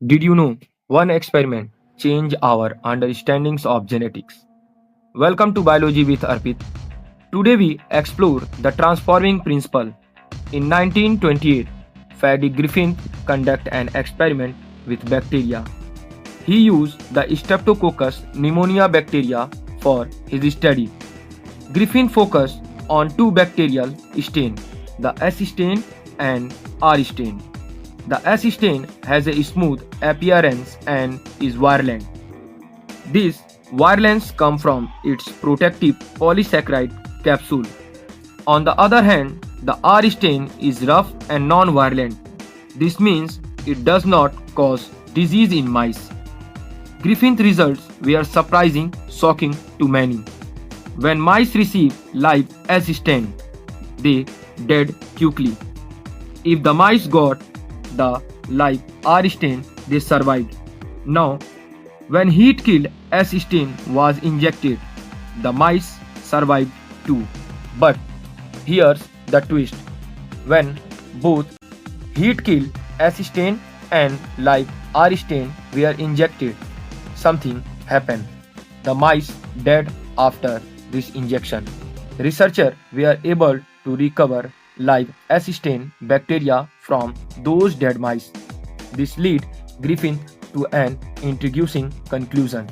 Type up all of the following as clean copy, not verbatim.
Did you know one experiment changed our understandings of genetics? Welcome to Biology with Arpit. Today we explore the transforming principle. In 1928, Frederick Griffin conducted an experiment with bacteria. He used the Streptococcus pneumonia bacteria for his study. Griffin focused on two bacterial strains, the S strain and R strain. The S stain has a smooth appearance and is virulent. This virulence comes from its protective polysaccharide capsule. On the other hand, the R stain is rough and non-virulent. This means it does not cause disease in mice. Griffin's results were surprising, shocking to many. When mice receive live S stain, they died quickly. If the mice got the live R stain, they survived. Now, when heat killed S stain was injected, the mice survived too. But here's the twist. When both heat killed S stain and live R stain were injected, something happened. The mice died after this injection. Researchers were able to recover live S stain bacteria from those dead mice. This led Griffin to an intriguing conclusion.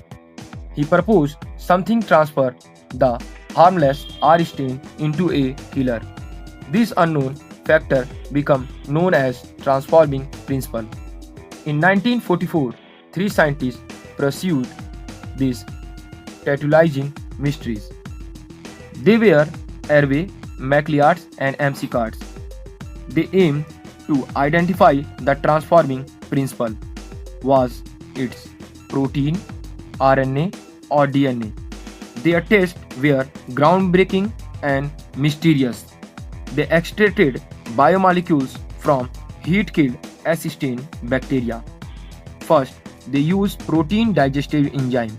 He proposed something transfer the harmless R stain into a killer. This unknown factor became known as transforming principle. In 1944, three scientists pursued these tantalizing mysteries. They were Hervé, MacLeod, and MC Cards. They aimed to identify the transforming principle. Was it protein, RNA, or DNA? Their tests were groundbreaking and mysterious. They extracted biomolecules from heat-killed S stain bacteria. First, they used protein digestive enzyme.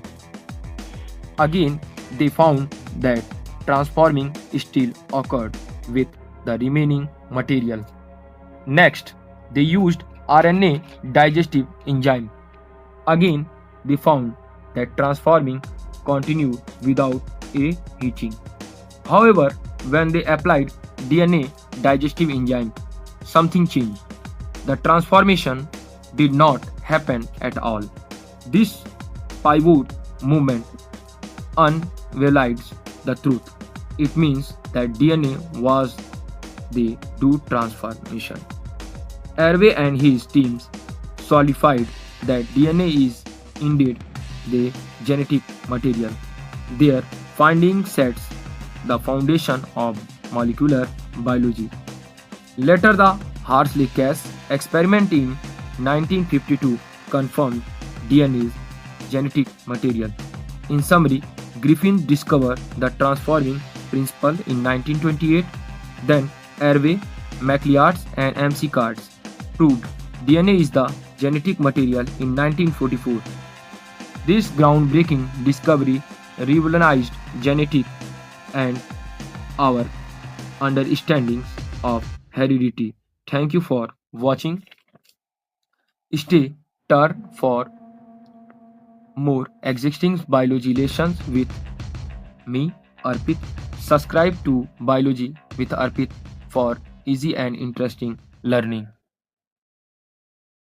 Again, they found that transforming still occurred with the remaining material. Next, they used RNA digestive enzyme. Again, they found that transforming continued without a hitching. However, when they applied DNA digestive enzyme, something changed. The transformation did not happen at all. This pivot movement unveils the truth. It means that DNA was the do transformation. Hervé and his teams solidified that DNA is indeed the genetic material. Their finding sets the foundation of molecular biology. Later, the Hartley-Cass experiment in 1952 confirmed DNA's genetic material. In summary, Griffin discovered the transforming principle in 1928. Then Hervé, MacLeod, and MC Cards proved DNA is the genetic material in 1944. This groundbreaking discovery revolutionized genetics and our understandings of heredity. Thank you for watching. Stay tuned for more existing biology lessons with me, Arpit. Subscribe to Biology with Arpit for easy and interesting learning.